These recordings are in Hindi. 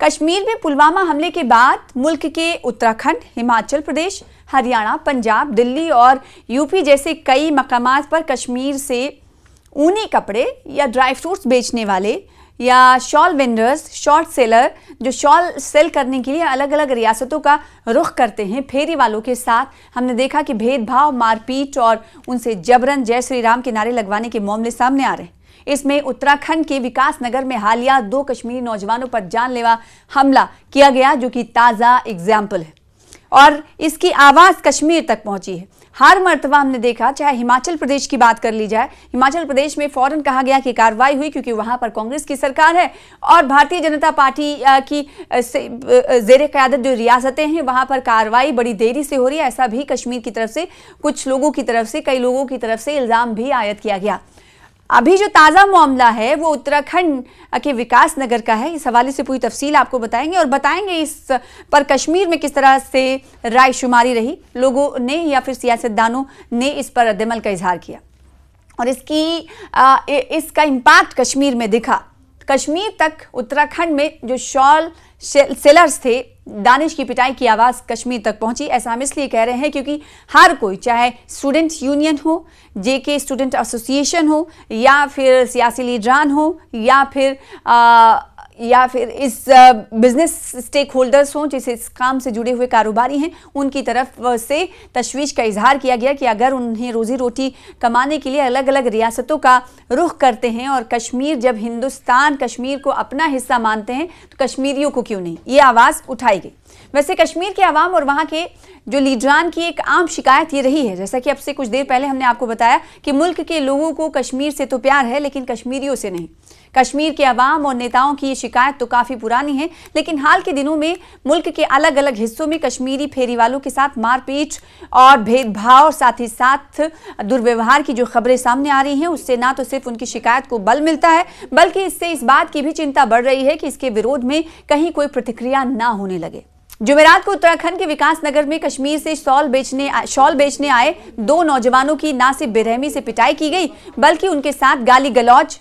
कश्मीर में पुलवामा हमले के बाद मुल्क के उत्तराखंड, हिमाचल प्रदेश, हरियाणा, पंजाब, दिल्ली और यूपी जैसे कई मकामात पर कश्मीर से ऊनी कपड़े या ड्राई फ्रूट्स बेचने वाले या शॉल वेंडर्स, शॉर्ट सेलर जो शॉल सेल करने के लिए अलग अलग रियासतों का रुख करते हैं, फेरी वालों के साथ हमने देखा कि भेदभाव, मारपीट और उनसे जबरन जय श्री राम के नारे लगवाने के मामले सामने आ रहे हैं। इसमें उत्तराखंड के विकास नगर में हालिया 2 कश्मीरी नौजवानों पर जानलेवा हमला किया गया, जो कि ताज़ा एग्जाम्पल है और इसकी आवाज़ कश्मीर तक पहुंची है। हर मर्तबा हमने देखा, चाहे हिमाचल प्रदेश की बात कर ली जाए, हिमाचल प्रदेश में फौरन कहा गया कि कार्रवाई हुई क्योंकि वहां पर कांग्रेस की सरकार है और भारतीय जनता पार्टी की जेर क़यादत जो रियासतें हैं वहां पर कार्रवाई बड़ी देरी से हो रही है। ऐसा भी कश्मीर की तरफ से, कुछ लोगों की तरफ से, कई लोगों की तरफ से इल्ज़ाम भी आयद किया गया। अभी जो ताज़ा मामला है वो उत्तराखंड के विकास नगर का है। इस हवाले से पूरी तफसील आपको बताएंगे और बताएंगे इस पर कश्मीर में किस तरह से राय शुमारी रही, लोगों ने या फिर सियासतदानों ने इस पर रद्द-ए-अमल का इजहार किया और इसका इम्पैक्ट कश्मीर में दिखा। कश्मीर तक उत्तराखंड में जो शॉल सेलर्स थे, दानिश की पिटाई की आवाज़ कश्मीर तक पहुंची। ऐसा हम इसलिए कह रहे हैं क्योंकि हर कोई, चाहे स्टूडेंट यूनियन हो, जेके स्टूडेंट एसोसिएशन हो या फिर सियासी लीडरान हो या फिर इस बिजनेस स्टेक होल्डर्स हों, जैसे इस काम से जुड़े हुए कारोबारी हैं, उनकी तरफ से तशवीश का इजहार किया गया कि अगर उन्हें रोजी रोटी कमाने के लिए अलग अलग रियासतों का रुख करते हैं और कश्मीर, जब हिंदुस्तान कश्मीर को अपना हिस्सा मानते हैं तो कश्मीरियों को क्यों नहीं, ये आवाज़ उठाई गई। वैसे कश्मीर के आवाम और वहाँ के जो लीडरान की एक आम शिकायत ये रही है, जैसा कि अब से कुछ देर पहले हमने आपको बताया कि मुल्क के लोगों को कश्मीर से तो प्यार है लेकिन कश्मीरियों से नहीं। कश्मीर के अवाम और नेताओं की ये शिकायत तो काफ़ी पुरानी है, लेकिन हाल के दिनों में मुल्क के अलग अलग हिस्सों में कश्मीरी फेरी वालों के साथ मारपीट और भेदभाव, साथ ही साथ दुर्व्यवहार की जो खबरें सामने आ रही हैं, उससे ना तो सिर्फ उनकी शिकायत को बल मिलता है बल्कि इससे इस बात की भी चिंता बढ़ रही है कि इसके विरोध में कहीं कोई प्रतिक्रिया ना होने लगे। जुमेरात को उत्तराखंड के विकास नगर में कश्मीर से शॉल बेचने आए 2 नौजवानों की ना सिर्फ बेरहमी से पिटाई की गई बल्कि उनके साथ गाली गलौज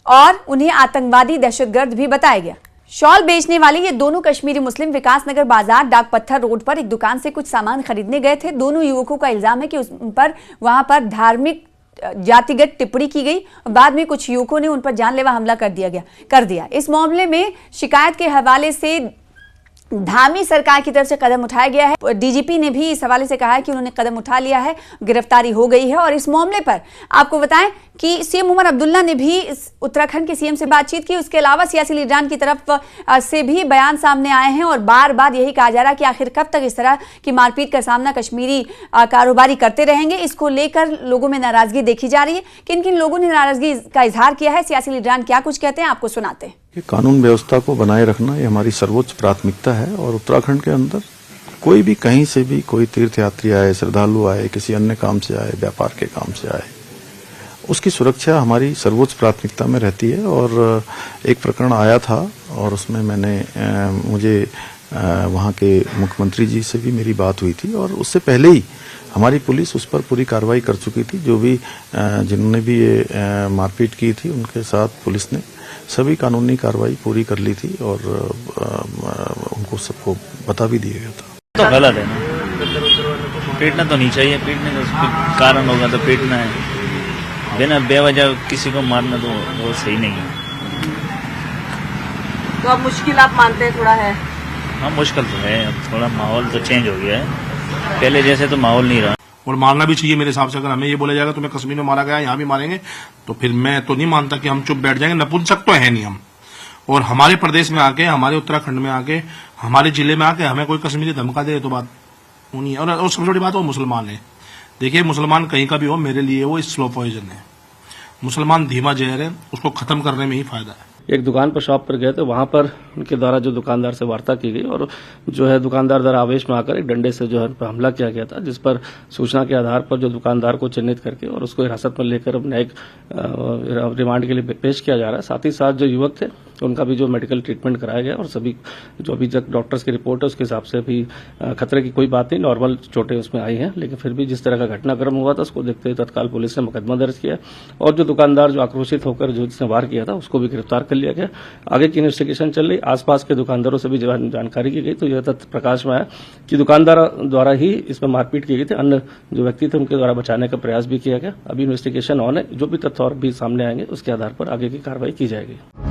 और उन्हें आतंकवादी, दहशतगर्द भी बताया गया। शॉल बेचने वाले ये दोनों कश्मीरी मुस्लिम विकास नगर बाजार डाक पत्थर रोड पर एक दुकान से कुछ सामान खरीदने गए थे। दोनों युवकों का इल्जाम है कि उन पर वहां पर धार्मिक जातिगत टिप्पणी की गई और बाद में कुछ युवकों ने उन पर जानलेवा हमला कर दिया। इस मामले में शिकायत के हवाले से धामी सरकार की तरफ से कदम उठाया गया है। डीजीपी ने भी इस हवाले से कहा है कि उन्होंने कदम उठा लिया है, गिरफ्तारी हो गई है। और इस मामले पर आपको बताएं कि सीएम उमर अब्दुल्ला ने भी उत्तराखंड के सीएम से बातचीत की। उसके अलावा सियासी लीडरान की तरफ से भी बयान सामने आए हैं और बार बार यही कहा जा रहा है कि आखिर कब तक इस तरह की मारपीट का सामना कश्मीरी कारोबारी करते रहेंगे। इसको लेकर लोगों में नाराजगी देखी जा रही है। किन किन लोगों ने नाराजगी का इजहार किया है, सियासी लीडरान क्या कुछ कहते हैं, आपको सुनाते हैं। कानून व्यवस्था को बनाए रखना ये हमारी सर्वोच्च प्राथमिकता है और उत्तराखंड के अंदर कोई भी कहीं से भी कोई तीर्थयात्री आए, श्रद्धालु आए, किसी अन्य काम से आए, व्यापार के काम से आए, उसकी सुरक्षा हमारी सर्वोच्च प्राथमिकता में रहती है। और एक प्रकरण आया था और उसमें मुझे वहाँ के मुख्यमंत्री जी से भी मेरी बात हुई थी और उससे पहले ही हमारी पुलिस उस पर पूरी कार्रवाई कर चुकी थी। जो भी जिन्होंने भी ये मारपीट की थी उनके साथ पुलिस ने सभी कानूनी कार्रवाई पूरी कर ली थी और उनको सबको बता भी दिया गया था। तो गलत है ना, पीटना तो नहीं चाहिए, पीटने का कारण होगा तो पीटना है, बिना बेवजह किसी को मारना तो वो सही नहीं है। तो अब मुश्किल आप मानते हैं थोड़ा है? हाँ, मुश्किल तो है, अब थोड़ा माहौल तो चेंज हो गया है, पहले जैसे तो माहौल नहीं रहा। और मारना भी चाहिए मेरे हिसाब से। अगर हमें ये बोला जाएगा तुम्हें कश्मीर में मारा गया, यहाँ भी मारेंगे, तो फिर मैं तो नहीं मानता कि हम चुप बैठ जाएंगे। नपुंसक तो है नहीं हम। और हमारे प्रदेश में आके, हमारे उत्तराखंड में आके, हमारे जिले में आके हमें कोई कश्मीरी धमका दे तो बात वो नहीं है। और सबसे बड़ी बात वो मुसलमान है। देखिए, मुसलमान कहीं का भी हो, मेरे लिए वो स्लो पॉइजन है। मुसलमान धीमा जहर है, उसको खत्म करने में ही फायदा है। एक दुकान पर शॉप पर गए तो वहां पर उनके द्वारा जो दुकानदार से वार्ता की गई और जो है दुकानदार द्वारा आवेश में आकर एक डंडे से जो है हमला किया गया था, जिस पर सूचना के आधार पर जो दुकानदार को चिन्हित करके और उसको हिरासत में लेकर न्यायिक रिमांड के लिए पेश किया जा रहा है। साथ ही साथ जो युवक थे उनका भी जो मेडिकल ट्रीटमेंट कराया गया और सभी जो अभी तक डॉक्टर्स की रिपोर्ट है उसके हिसाब से अभी खतरे की कोई बात नहीं, नॉर्मल चोटें उसमें आई हैं। लेकिन फिर भी जिस तरह का घटनाक्रम हुआ था उसको देखते हुए तत्काल पुलिस ने मुकदमा दर्ज किया और जो दुकानदार जो आक्रोशित होकर जो जिसने वार किया था उसको भी गिरफ्तार कर लिया गया। आगे की इन्वेस्टिगेशन चल रही। आसपास के दुकानदारों से भी जानकारी की गई तो यह तथ्य प्रकाश में आया कि दुकानदार द्वारा ही इसमें मारपीट की गई थी। अन्य जो व्यक्ति थे उनके द्वारा बचाने का प्रयास भी किया गया। अभी इन्वेस्टिगेशन ऑन है। जो भी तथ्य और भी सामने आएंगे उसके आधार पर आगे की कार्रवाई की जाएगी।